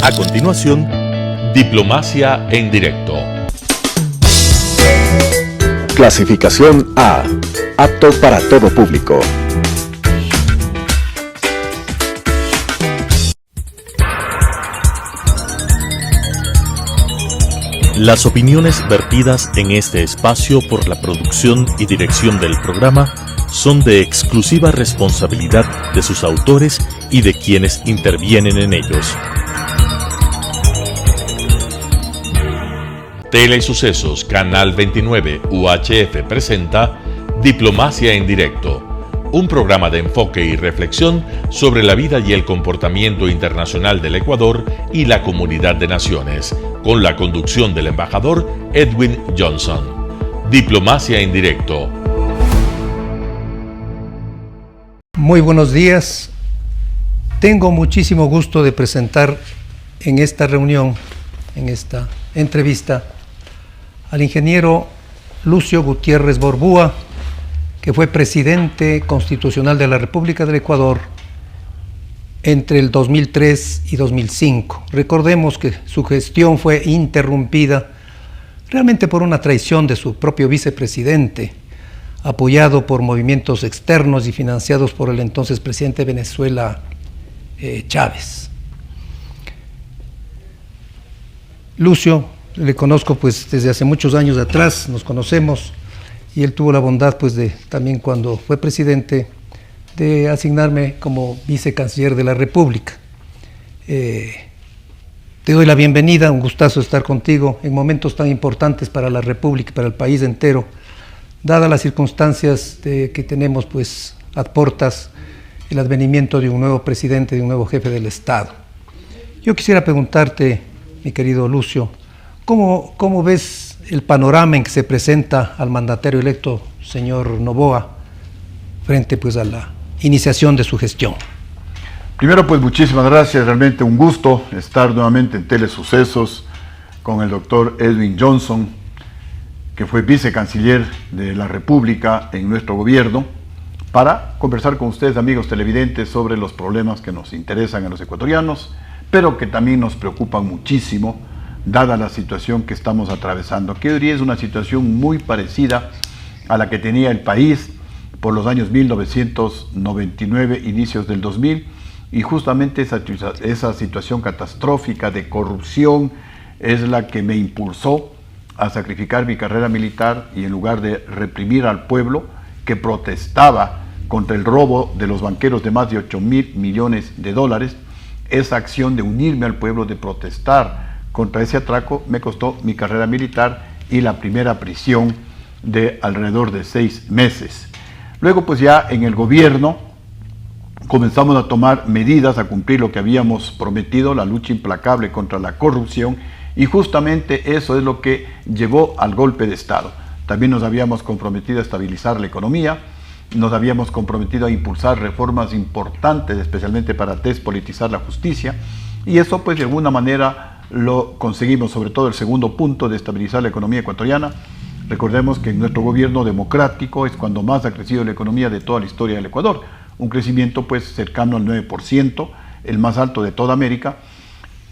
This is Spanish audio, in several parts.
A continuación, Diplomacia en Directo. Clasificación A. Apto para todo público. Las opiniones vertidas en este espacio por la producción y dirección del programa son de exclusiva responsabilidad de sus autores y de quienes intervienen en ellos. Telesucesos Canal 29 UHF presenta Diplomacia en Directo, un programa de enfoque y reflexión sobre la vida y el comportamiento internacional del Ecuador y la comunidad de naciones, con la conducción del embajador Edwin Johnson. Diplomacia en Directo. Muy buenos días. Tengo muchísimo gusto de presentar en esta reunión, en esta entrevista, al ingeniero Lucio Gutiérrez Borbúa, que fue presidente constitucional de la República del Ecuador entre el 2003 y 2005. Recordemos que su gestión fue interrumpida realmente por una traición de su propio vicepresidente, apoyado por movimientos externos y financiados por el entonces presidente de Venezuela, Chávez. Lucio, le conozco pues desde hace muchos años atrás, nos conocemos, y él tuvo la bondad pues de también cuando fue presidente de asignarme como vicecanciller de la República. Te doy la bienvenida, un gustazo estar contigo en momentos tan importantes para la República y para el país entero, dadas las circunstancias que tenemos pues a portas el advenimiento de un nuevo presidente, de un nuevo jefe del Estado. Yo quisiera preguntarte, mi querido Lucio, ¿cómo ves el panorama en que se presenta al mandatario electo, señor Noboa, frente pues a la iniciación de su gestión? Primero, pues muchísimas gracias, realmente un gusto estar nuevamente en Telesucesos con el doctor Edwin Johnson, que fue vicecanciller de la República en nuestro gobierno, para conversar con ustedes, amigos televidentes, sobre los problemas que nos interesan a los ecuatorianos, pero que también nos preocupan muchísimo, dada la situación que estamos atravesando, que hoy día es una situación muy parecida a la que tenía el país por los años 1999, inicios del 2000, y justamente esa situación catastrófica de corrupción es la que me impulsó a sacrificar mi carrera militar y en lugar de reprimir al pueblo que protestaba contra el robo de los banqueros de más de 8.000 millones de dólares, esa acción de unirme al pueblo, de protestar contra ese atraco, me costó mi carrera militar y la primera prisión de alrededor de 6 meses. Luego pues ya en el gobierno comenzamos a tomar medidas, a cumplir lo que habíamos prometido, la lucha implacable contra la corrupción, y justamente eso es lo que llevó al golpe de Estado. También nos habíamos comprometido a estabilizar la economía, nos habíamos comprometido a impulsar reformas importantes, especialmente para despolitizar la justicia, y eso pues de alguna manera lo conseguimos, sobre todo el segundo punto de estabilizar la economía ecuatoriana. Recordemos que en nuestro gobierno democrático es cuando más ha crecido la economía de toda la historia del Ecuador, un crecimiento pues cercano al 9%, el más alto de toda América.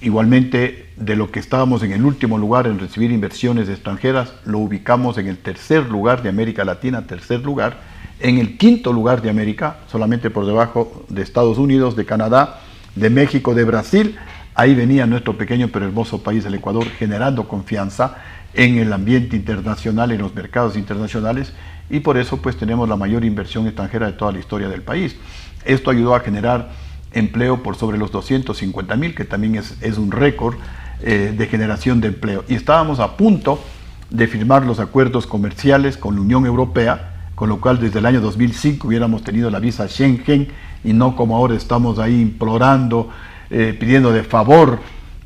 Igualmente, de lo que estábamos en el último lugar en recibir inversiones extranjeras, lo ubicamos en el tercer lugar de América Latina, tercer lugar, en el quinto lugar de América, solamente por debajo de Estados Unidos, de Canadá, de México, de Brasil. Ahí venía nuestro pequeño pero hermoso país, el Ecuador, generando confianza en el ambiente internacional, en los mercados internacionales, y por eso pues tenemos la mayor inversión extranjera de toda la historia del país. Esto ayudó a generar empleo por sobre los 250.000, que también es un récord de generación de empleo. Y estábamos a punto de firmar los acuerdos comerciales con la Unión Europea, con lo cual desde el año 2005 hubiéramos tenido la visa Schengen, y no como ahora estamos ahí implorando, pidiendo de favor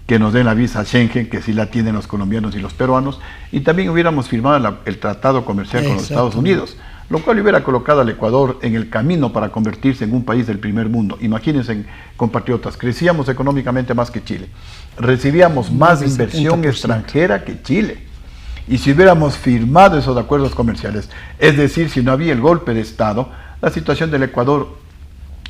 que nos den la visa Schengen, que sí la tienen los colombianos y los peruanos, y también hubiéramos firmado el tratado comercial con los Estados Unidos, lo cual hubiera colocado al Ecuador en el camino para convertirse en un país del primer mundo. Imagínense, compatriotas, crecíamos económicamente más que Chile, recibíamos más inversión extranjera que Chile, y si hubiéramos firmado esos acuerdos comerciales, es decir, si no había el golpe de Estado, la situación del Ecuador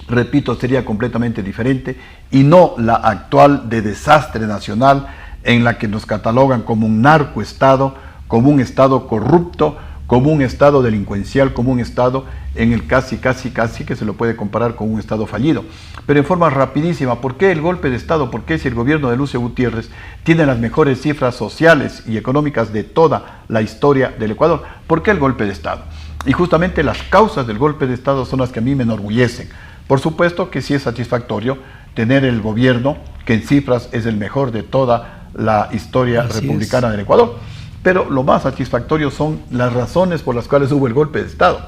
repito, sería completamente diferente y no la actual de desastre nacional en la que nos catalogan como un narcoestado, como un estado corrupto, como un estado delincuencial, como un estado en el casi que se lo puede comparar con un estado fallido. Pero en forma rapidísima, ¿por qué el golpe de estado? ¿Por qué si el gobierno de Lucio Gutiérrez tiene las mejores cifras sociales y económicas de toda la historia del Ecuador? ¿Por qué el golpe de estado? Y justamente las causas del golpe de estado son las que a mí me enorgullecen. Por supuesto que sí es satisfactorio tener el gobierno que en cifras es el mejor de toda la historia republicana del Ecuador. Pero lo más satisfactorio son las razones por las cuales hubo el golpe de estado.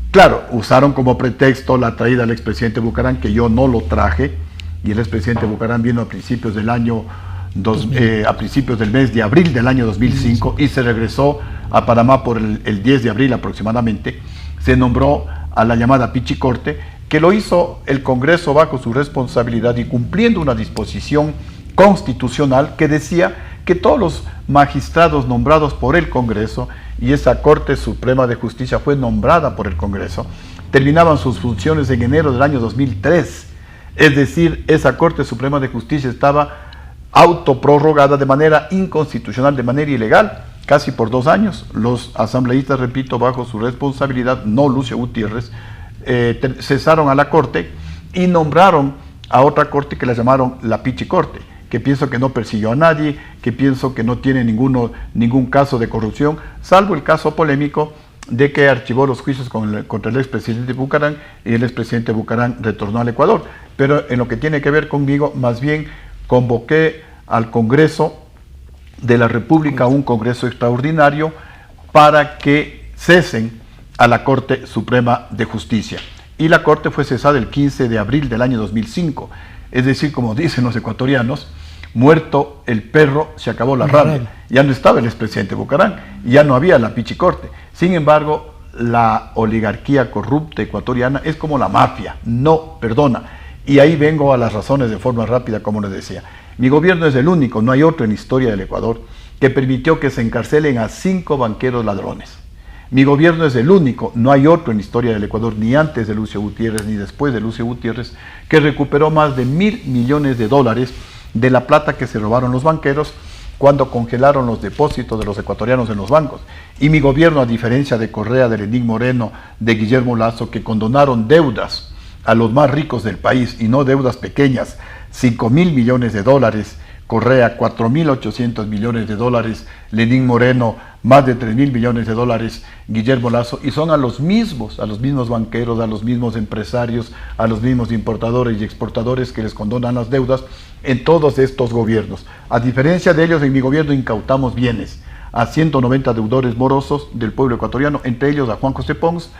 Claro, usaron como pretexto la traída del expresidente Bucaram, que yo no lo traje, y el expresidente Bucaram vino a principios del año a principios del mes de abril del año 2005 y se regresó a Panamá por el 10 de abril aproximadamente. Se nombró a la llamada Pichicorte, que lo hizo el Congreso bajo su responsabilidad y cumpliendo una disposición constitucional que decía que todos los magistrados nombrados por el Congreso, y esa Corte Suprema de Justicia fue nombrada por el Congreso, terminaban sus funciones en enero del año 2003. Es decir, esa Corte Suprema de Justicia estaba autoprorrogada de manera inconstitucional, de manera ilegal, casi por 2 años. Los asambleístas, repito, bajo su responsabilidad, no Lucio Gutiérrez, cesaron a la Corte y nombraron a otra Corte que la llamaron la Pichicorte, que pienso que no persiguió a nadie, que pienso que no tiene ningún caso de corrupción, salvo el caso polémico de que archivó los juicios contra el expresidente Bucaram y el expresidente Bucaram retornó al Ecuador. Pero en lo que tiene que ver conmigo, más bien convoqué al Congreso de la República, un Congreso extraordinario, para que cesen a la Corte Suprema de Justicia. Y la Corte fue cesada el 15 de abril del año 2005. Es decir, como dicen los ecuatorianos, muerto el perro, se acabó la rabia. Ya no estaba el expresidente Bucaram, ya no había la Pichicorte. Sin embargo, la oligarquía corrupta ecuatoriana es como la mafia, no perdona. Y ahí vengo a las razones de forma rápida, como les decía. Mi gobierno es el único, no hay otro en la historia del Ecuador, que permitió que se encarcelen a 5 banqueros ladrones. Mi gobierno es el único, no hay otro en la historia del Ecuador, ni antes de Lucio Gutiérrez, ni después de Lucio Gutiérrez, que recuperó más de $1.000 millones de la plata que se robaron los banqueros cuando congelaron los depósitos de los ecuatorianos en los bancos. Y mi gobierno, a diferencia de Correa, de Lenín Moreno, de Guillermo Lasso, que condonaron deudas a los más ricos del país y no deudas pequeñas, $5.000 millones, Correa, $4.800 millones, Lenín Moreno, más de $3.000 millones, Guillermo Lasso, y son a los mismos banqueros, a los mismos empresarios, a los mismos importadores y exportadores que les condonan las deudas en todos estos gobiernos. A diferencia de ellos, en mi gobierno incautamos bienes a 190 deudores morosos del pueblo ecuatoriano, entre ellos a Juan José Pons,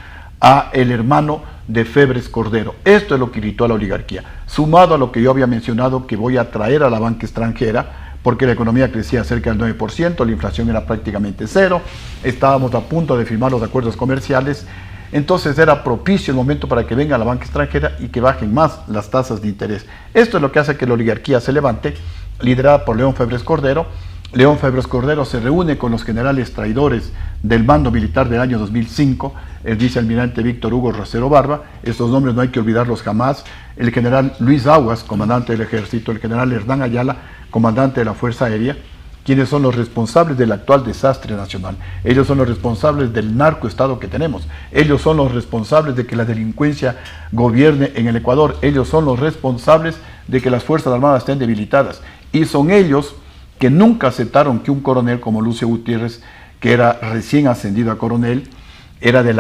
a el hermano de Febres Cordero. Esto es lo que irritó a la oligarquía, sumado a lo que yo había mencionado, que voy a traer a la banca extranjera, porque la economía crecía cerca del 9%, la inflación era prácticamente cero, estábamos a punto de firmar los acuerdos comerciales, entonces era propicio el momento para que venga la banca extranjera y que bajen más las tasas de interés. Esto es lo que hace que la oligarquía se levante, liderada por León Febres Cordero. León Febres Cordero se reúne con los generales traidores del mando militar del año 2005, el vicealmirante Víctor Hugo Rosero Barba, estos nombres no hay que olvidarlos jamás, el general Luis Aguas, comandante del ejército, el general Hernán Ayala, comandante de la Fuerza Aérea, quienes son los responsables del actual desastre nacional. Ellos son los responsables del narcoestado que tenemos. Ellos son los responsables de que la delincuencia gobierne en el Ecuador. Ellos son los responsables de que las Fuerzas Armadas estén debilitadas. Y son ellos que nunca aceptaron que un coronel como Lucio Gutiérrez, que era recién ascendido a coronel, era de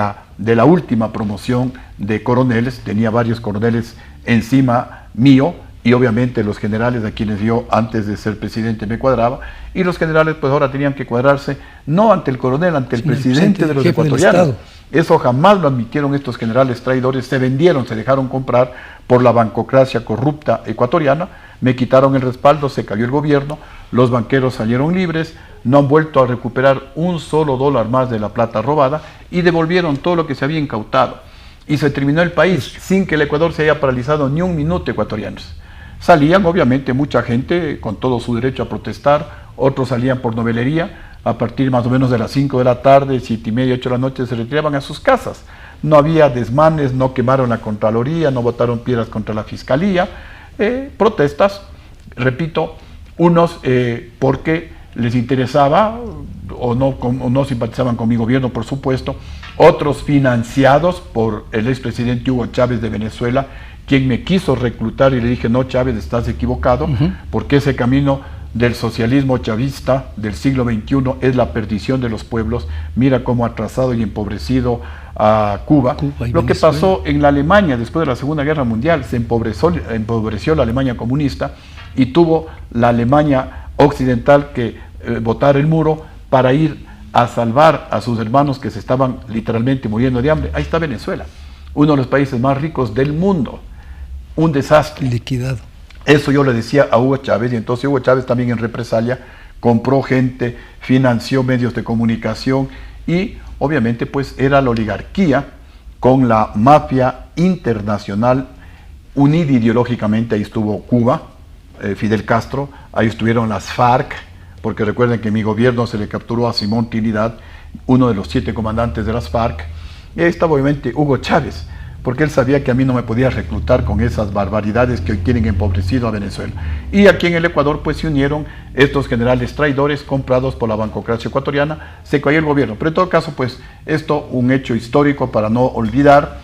la última promoción de coroneles, tenía varios coroneles encima mío, y obviamente los generales a quienes yo antes de ser presidente me cuadraba, y los generales pues ahora tenían que cuadrarse no ante el coronel, ante el presidente de los ecuatorianos. Eso jamás lo admitieron estos generales traidores, se vendieron, se dejaron comprar por la bancocracia corrupta ecuatoriana, me quitaron el respaldo, se cayó el gobierno, los banqueros salieron libres, no han vuelto a recuperar un solo dólar más de la plata robada y devolvieron todo lo que se había incautado. Y se terminó el país sin que el Ecuador se haya paralizado ni un minuto, ecuatorianos. Salían obviamente mucha gente con todo su derecho a protestar, otros salían por novelería, a partir más o menos de las 5 de la tarde, 7:30, 8 de la noche se retiraban a sus casas, no había desmanes, no quemaron la Contraloría, no botaron piedras contra la Fiscalía, protestas, repito, unos porque les interesaba o no simpatizaban con mi gobierno, por supuesto, otros financiados por el expresidente Hugo Chávez de Venezuela, quien me quiso reclutar y le dije, no, Chávez, estás equivocado, porque ese camino del socialismo chavista del siglo XXI es la perdición de los pueblos. Mira cómo ha atrasado y empobrecido a Cuba. Lo que pasó en la Alemania después de la Segunda Guerra Mundial, se empobreció la Alemania comunista y tuvo la Alemania occidental que botar el muro para ir a salvar a sus hermanos que se estaban literalmente muriendo de hambre. Ahí está Venezuela, uno de los países más ricos del mundo, un desastre. Liquidado. Eso yo le decía a Hugo Chávez, y entonces Hugo Chávez también en represalia compró gente, financió medios de comunicación y obviamente pues era la oligarquía con la mafia internacional unida ideológicamente. Ahí estuvo Cuba, Fidel Castro, ahí estuvieron las FARC, porque recuerden que mi gobierno se le capturó a Simón Trinidad, uno de los 7 comandantes de las FARC, y ahí estaba obviamente Hugo Chávez, porque él sabía que a mí no me podía reclutar con esas barbaridades que hoy tienen empobrecido a Venezuela. Y aquí en el Ecuador pues se unieron estos generales traidores comprados por la bancocracia ecuatoriana, se cayó el gobierno. Pero en todo caso pues esto un hecho histórico para no olvidar,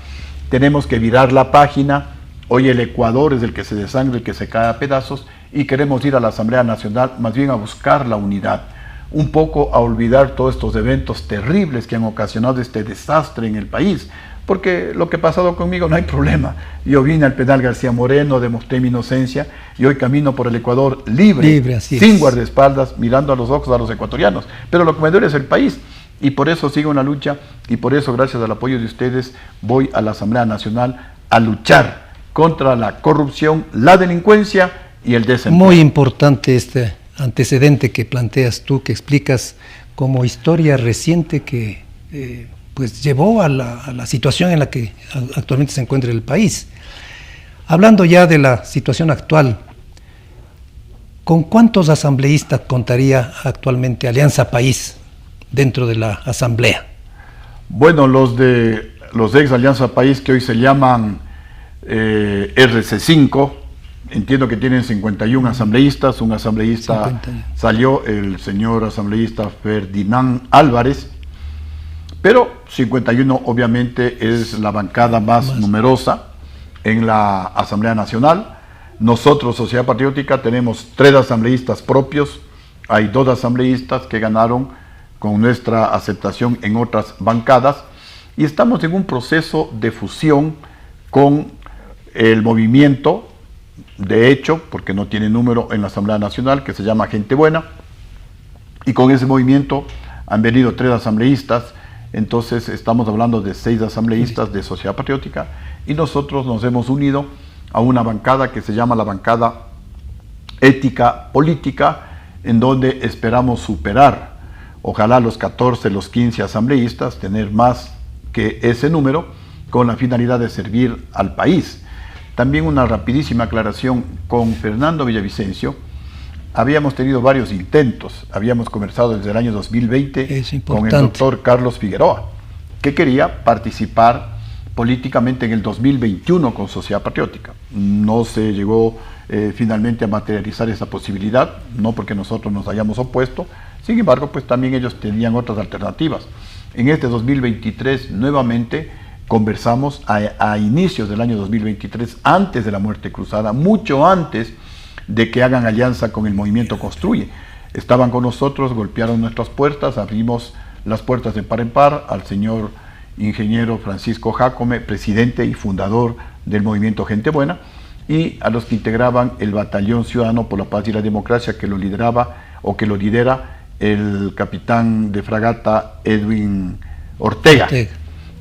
tenemos que virar la página. Hoy el Ecuador es el que se desangra, el que se cae a pedazos, y queremos ir a la Asamblea Nacional más bien a buscar la unidad, un poco a olvidar todos estos eventos terribles que han ocasionado este desastre en el país, porque lo que ha pasado conmigo no hay problema. Yo vine al penal García Moreno, demostré mi inocencia y hoy camino por el Ecuador libre sin guardaespaldas, mirando a los ojos a los ecuatorianos. Pero lo que me duele es el país y por eso sigo en la lucha y por eso, gracias al apoyo de ustedes, voy a la Asamblea Nacional a luchar contra la corrupción, la delincuencia y el desempleo. Muy importante este antecedente que planteas tú, que explicas como historia reciente que pues llevó a la situación en la que actualmente se encuentra el país. Hablando ya de la situación actual, ¿con cuántos asambleístas contaría actualmente Alianza País dentro de la Asamblea? Bueno, los ex Alianza País, que hoy se llaman RC5, entiendo que tienen 51 asambleístas. Un asambleísta 51. Salió, el señor asambleísta Ferdinand Álvarez, pero 51 obviamente es la bancada más numerosa en la Asamblea Nacional. Nosotros, Sociedad Patriótica, tenemos 3 asambleístas propios, hay 2 asambleístas que ganaron con nuestra aceptación en otras bancadas, y estamos en un proceso de fusión con el movimiento, de hecho, porque no tiene número en la Asamblea Nacional, que se llama Gente Buena, y con ese movimiento han venido 3 asambleístas. Entonces estamos hablando de 6 asambleístas de Sociedad Patriótica, y nosotros nos hemos unido a una bancada que se llama la bancada ética política, en donde esperamos superar, ojalá los 14, los 15 asambleístas, tener más que ese número, con la finalidad de servir al país. También una rapidísima aclaración: con Fernando Villavicencio habíamos tenido varios intentos, habíamos conversado desde el año 2020 con el doctor Carlos Figueroa, que quería participar políticamente en el 2021 con Sociedad Patriótica. No se llegó finalmente a materializar esa posibilidad, no porque nosotros nos hayamos opuesto, sin embargo, pues también ellos tenían otras alternativas. En este 2023 nuevamente conversamos a inicios del año 2023, antes de la muerte cruzada, mucho antes de que hagan alianza con el movimiento Construye. Estaban con nosotros, golpearon nuestras puertas, abrimos las puertas de par en par al señor ingeniero Francisco Jácome, presidente y fundador del movimiento Gente Buena, y a los que integraban el Batallón Ciudadano por la Paz y la Democracia, que lo lideraba o que lo lidera el capitán de fragata Edwin Ortega.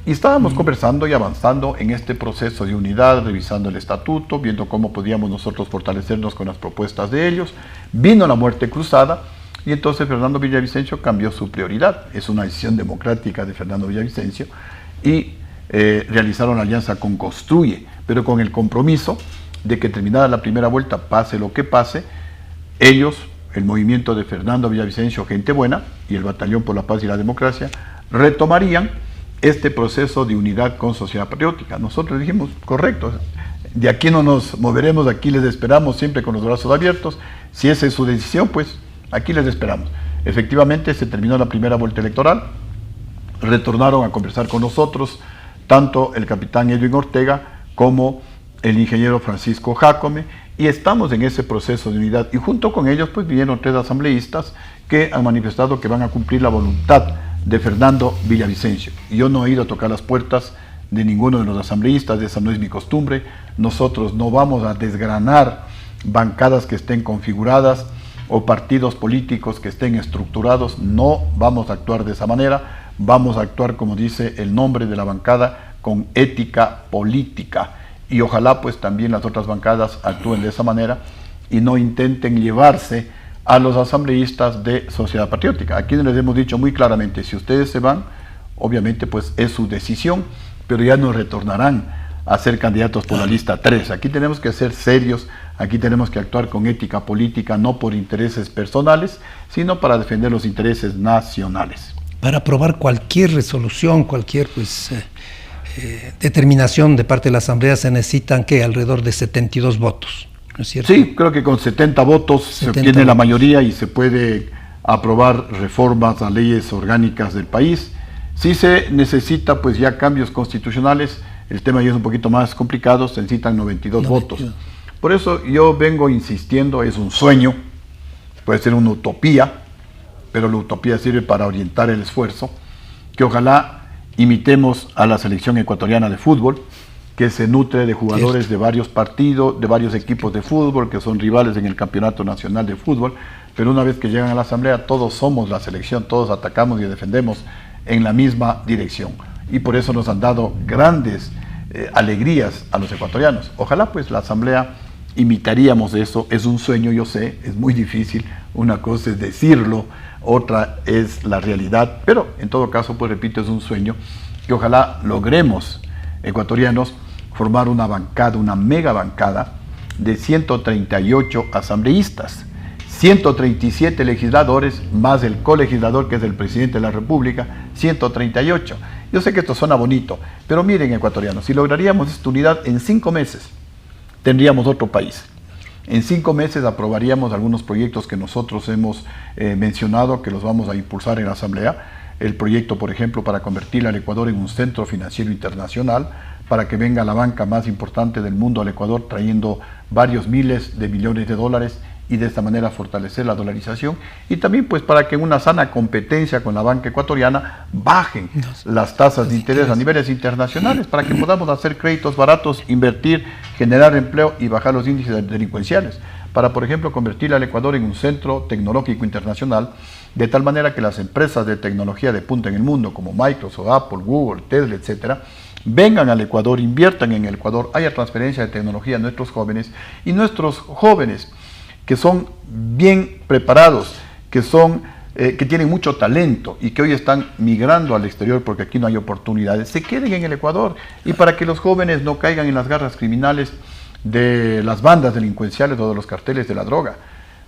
Y estábamos conversando y avanzando en este proceso de unidad, revisando el estatuto, viendo cómo podíamos nosotros fortalecernos con las propuestas de ellos. Vino la muerte cruzada y entonces Fernando Villavicencio cambió su prioridad. Es una decisión democrática de Fernando Villavicencio, y realizaron la alianza con Construye, pero con el compromiso de que terminada la primera vuelta, pase lo que pase, ellos, el movimiento de Fernando Villavicencio, Gente Buena, y el Batallón por la Paz y la Democracia, retomarían este proceso de unidad con Sociedad Patriótica. Nosotros dijimos, correcto, de aquí no nos moveremos, aquí les esperamos siempre con los brazos abiertos. Si esa es su decisión, pues aquí les esperamos. Efectivamente, se terminó la primera vuelta electoral, retornaron a conversar con nosotros, tanto el capitán Edwin Ortega como el ingeniero Francisco Jácome, y estamos en ese proceso de unidad. Y junto con ellos, pues vinieron 3 asambleístas que han manifestado que van a cumplir la voluntad de Fernando Villavicencio. Yo no he ido a tocar las puertas de ninguno de los asambleístas, esa no es mi costumbre. Nosotros no vamos a desgranar bancadas que estén configuradas o partidos políticos que estén estructurados, no vamos a actuar de esa manera, vamos a actuar como dice el nombre de la bancada, con ética política, y ojalá pues también las otras bancadas actúen de esa manera y no intenten llevarse a los asambleístas de Sociedad Patriótica. Aquí les hemos dicho muy claramente, si ustedes se van, obviamente pues es su decisión, pero ya no retornarán a ser candidatos por la lista 3. Aquí tenemos que ser serios, aquí tenemos que actuar con ética política, no por intereses personales, sino para defender los intereses nacionales. Para aprobar cualquier resolución, cualquier determinación de parte de la Asamblea se necesitan ¿qué? Alrededor de 72 votos, ¿no es cierto? Sí, creo que con 70 votos se obtiene la mayoría y se puede aprobar reformas a leyes orgánicas del país. Si se necesita pues ya cambios constitucionales, el tema ya es un poquito más complicado, se necesitan 92 votos. Por eso yo vengo insistiendo, es un sueño, puede ser una utopía, pero la utopía sirve para orientar el esfuerzo, que ojalá imitemos a la selección ecuatoriana de fútbol, que se nutre de jugadores de varios partidos, de varios equipos de fútbol, que son rivales en el Campeonato Nacional de Fútbol, pero una vez que llegan a la Asamblea, todos somos la selección, todos atacamos y defendemos en la misma dirección. Y por eso nos han dado grandes alegrías a los ecuatorianos. Ojalá pues la Asamblea imitaríamos eso, es un sueño, yo sé, es muy difícil, una cosa es decirlo, otra es la realidad, pero en todo caso, pues repito, es un sueño que ojalá logremos, ecuatorianos, formar una bancada, una mega bancada de 138 asambleístas, 137 legisladores, más el colegislador que es el presidente de la República, 138. Yo sé que esto suena bonito, pero miren, ecuatorianos, si lograríamos esta unidad en 5 meses, tendríamos otro país. En 5 meses aprobaríamos algunos proyectos que nosotros hemos mencionado, que los vamos a impulsar en la Asamblea. El proyecto, por ejemplo, para convertir al Ecuador en un centro financiero internacional, para que venga la banca más importante del mundo al Ecuador, trayendo varios miles de millones de dólares y de esta manera fortalecer la dolarización, y también pues para que en una sana competencia con la banca ecuatoriana bajen las tasas de interés a niveles internacionales, para que podamos hacer créditos baratos, invertir, generar empleo y bajar los índices delincuenciales, para por ejemplo convertir al Ecuador en un centro tecnológico internacional, de tal manera que las empresas de tecnología de punta en el mundo como Microsoft, Apple, Google, Tesla, etcétera, vengan al Ecuador, inviertan en el Ecuador, haya transferencia de tecnología a nuestros jóvenes, y nuestros jóvenes que son bien preparados, que tienen mucho talento y que hoy están migrando al exterior porque aquí no hay oportunidades, se queden en el Ecuador, y para que los jóvenes no caigan en las garras criminales de las bandas delincuenciales o de los carteles de la droga.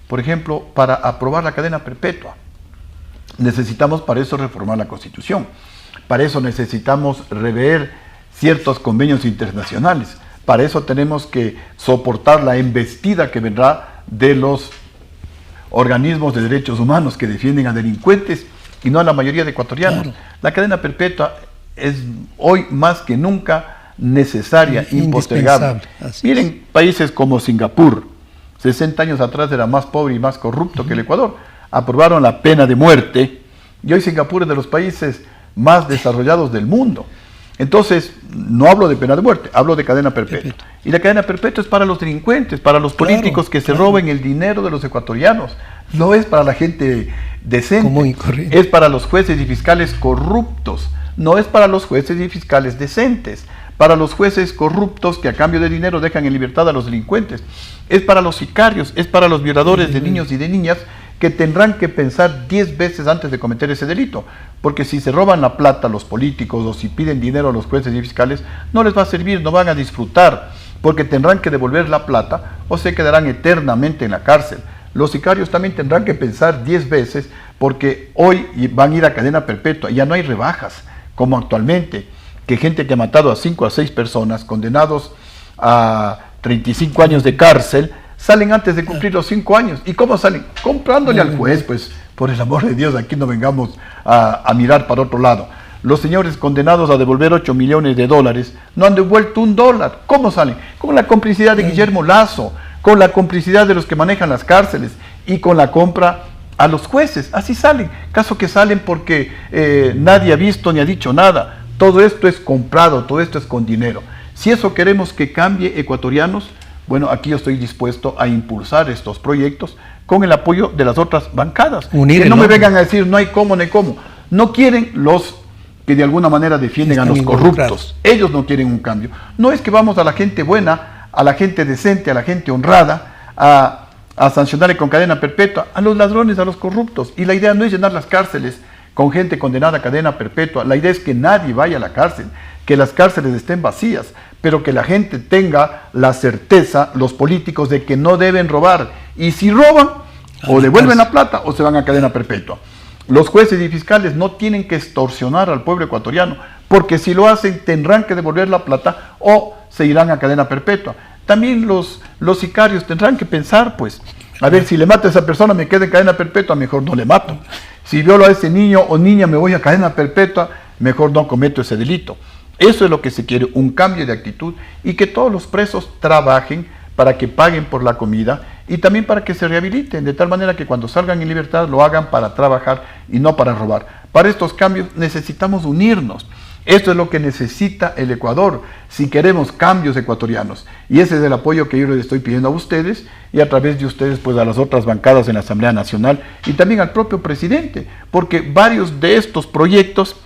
Por ejemplo, para aprobar la cadena perpetua, necesitamos para eso reformar la Constitución, para eso necesitamos rever ciertos convenios internacionales, para eso tenemos que soportar la embestida que vendrá de los organismos de derechos humanos que defienden a delincuentes y no a la mayoría de ecuatorianos. Claro. La cadena perpetua es hoy más que nunca necesaria, impostergable. Miren, países como Singapur, 60 años atrás era más pobre y más corrupto que el Ecuador, aprobaron la pena de muerte, y hoy Singapur es de los países más desarrollados del mundo. Entonces, no hablo de pena de muerte, hablo de cadena perpetua. Y la cadena perpetua es para los delincuentes, para los políticos que se roben el dinero de los ecuatorianos. No es para la gente decente, es para los jueces y fiscales corruptos. No es para los jueces y fiscales decentes, para los jueces corruptos que a cambio de dinero dejan en libertad a los delincuentes. Es para los sicarios, es para los violadores de niños y de niñas, que tendrán que pensar 10 veces antes de cometer ese delito, porque si se roban la plata los políticos o si piden dinero a los jueces y fiscales, no les va a servir, no van a disfrutar, porque tendrán que devolver la plata o se quedarán eternamente en la cárcel. Los sicarios también tendrán que pensar 10 veces, porque hoy van a ir a cadena perpetua, ya no hay rebajas. como actualmente, que gente que ha matado a 5 a 6 personas, condenados a 35 años de cárcel, salen antes de cumplir los 5 años. ¿Y cómo salen? Comprándole al juez, pues, por el amor de Dios, aquí no vengamos a mirar para otro lado. Los señores condenados a devolver $8 millones no han devuelto $1. ¿Cómo salen? Con la complicidad de Guillermo Lasso, con la complicidad de los que manejan las cárceles y con la compra a los jueces. Así salen. Caso que salen porque nadie ha visto ni ha dicho nada. Todo esto es comprado, todo esto es con dinero. Si eso queremos que cambie, ecuatorianos, bueno, aquí yo estoy dispuesto a impulsar estos proyectos con el apoyo de las otras bancadas. Que no me vengan a decir no hay cómo ni cómo. No quieren los que de alguna manera defienden a los corruptos. Ellos no quieren un cambio. No es que vamos a la gente buena, a la gente decente, a la gente honrada, a sancionarle con cadena perpetua, a los ladrones, a los corruptos. Y la idea no es llenar las cárceles con gente condenada a cadena perpetua. La idea es que nadie vaya a la cárcel, que las cárceles estén vacías, pero que la gente tenga la certeza, los políticos, de que no deben robar. Y si roban, o devuelven la plata o se van a cadena perpetua. Los jueces y fiscales no tienen que extorsionar al pueblo ecuatoriano, porque si lo hacen tendrán que devolver la plata o se irán a cadena perpetua. También los sicarios tendrán que pensar, pues, a ver, si le mato a esa persona me quedo en cadena perpetua, mejor no le mato. Si violo a ese niño o niña me voy a cadena perpetua, mejor no cometo ese delito. Eso es lo que se quiere, un cambio de actitud, y que todos los presos trabajen para que paguen por la comida y también para que se rehabiliten, de tal manera que cuando salgan en libertad lo hagan para trabajar y no para robar. Para estos cambios necesitamos unirnos. Esto es lo que necesita el Ecuador si queremos cambios ecuatorianos. Y ese es el apoyo que yo les estoy pidiendo a ustedes y a través de ustedes pues a las otras bancadas en la Asamblea Nacional y también al propio presidente, porque varios de estos proyectos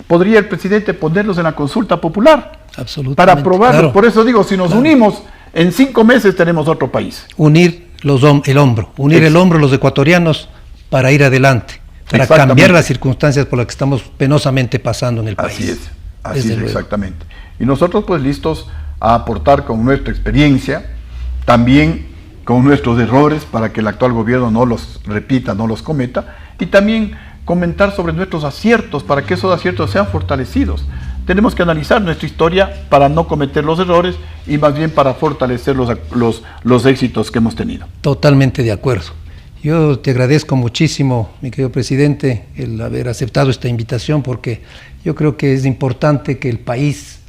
podría el presidente ponerlos en la consulta popular para aprobarlos. Claro. Por eso digo, si nos unimos, en 5 meses tenemos otro país. Unir el hombro los ecuatorianos para ir adelante, para cambiar las circunstancias por las que estamos penosamente pasando en el país. Así es, exactamente. Y nosotros pues listos a aportar con nuestra experiencia, también con nuestros errores para que el actual gobierno no los repita, no los cometa, y también comentar sobre nuestros aciertos para que esos aciertos sean fortalecidos. Tenemos que analizar nuestra historia para no cometer los errores y más bien para fortalecer los éxitos que hemos tenido. Totalmente de acuerdo. Yo te agradezco muchísimo, mi querido presidente, el haber aceptado esta invitación, porque yo creo que es importante que el país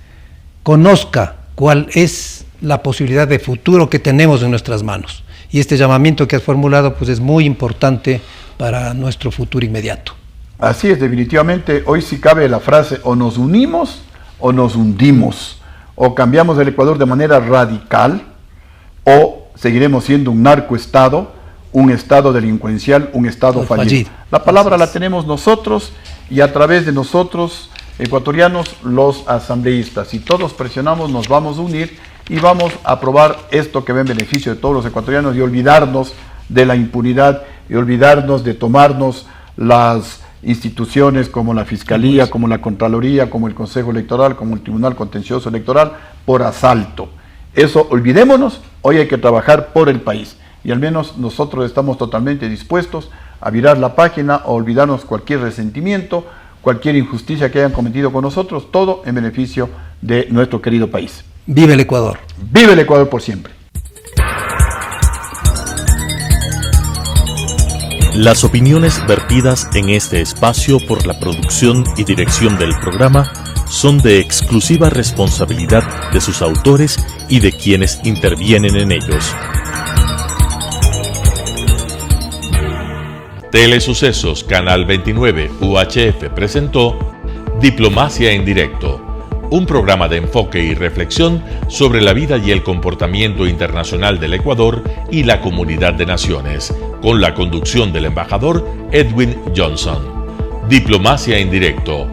conozca cuál es la posibilidad de futuro que tenemos en nuestras manos. Y este llamamiento que has formulado pues es muy importante para nuestro futuro inmediato. Así es, definitivamente, hoy sí cabe la frase, o nos unimos o nos hundimos, o cambiamos el Ecuador de manera radical, o seguiremos siendo un narcoestado, un estado delincuencial, un estado fallido. La palabra la tenemos nosotros y a través de nosotros, ecuatorianos, los asambleístas. Si todos presionamos, nos vamos a unir y vamos a aprobar esto que va en beneficio de todos los ecuatorianos y olvidarnos de la impunidad y olvidarnos de tomarnos las instituciones como la Fiscalía, como la Contraloría, como el Consejo Electoral, como el Tribunal Contencioso Electoral por asalto. Eso olvidémonos, hoy hay que trabajar por el país y al menos nosotros estamos totalmente dispuestos a virar la página, a olvidarnos cualquier resentimiento, cualquier injusticia que hayan cometido con nosotros, todo en beneficio de nuestro querido país. ¡Vive el Ecuador! ¡Vive el Ecuador por siempre! Las opiniones vertidas en este espacio por la producción y dirección del programa son de exclusiva responsabilidad de sus autores y de quienes intervienen en ellos. Telesucesos Canal 29 UHF presentó Diplomacia en Directo, un programa de enfoque y reflexión sobre la vida y el comportamiento internacional del Ecuador y la comunidad de naciones, con la conducción del embajador Edwin Johnson. Diplomacia en Directo,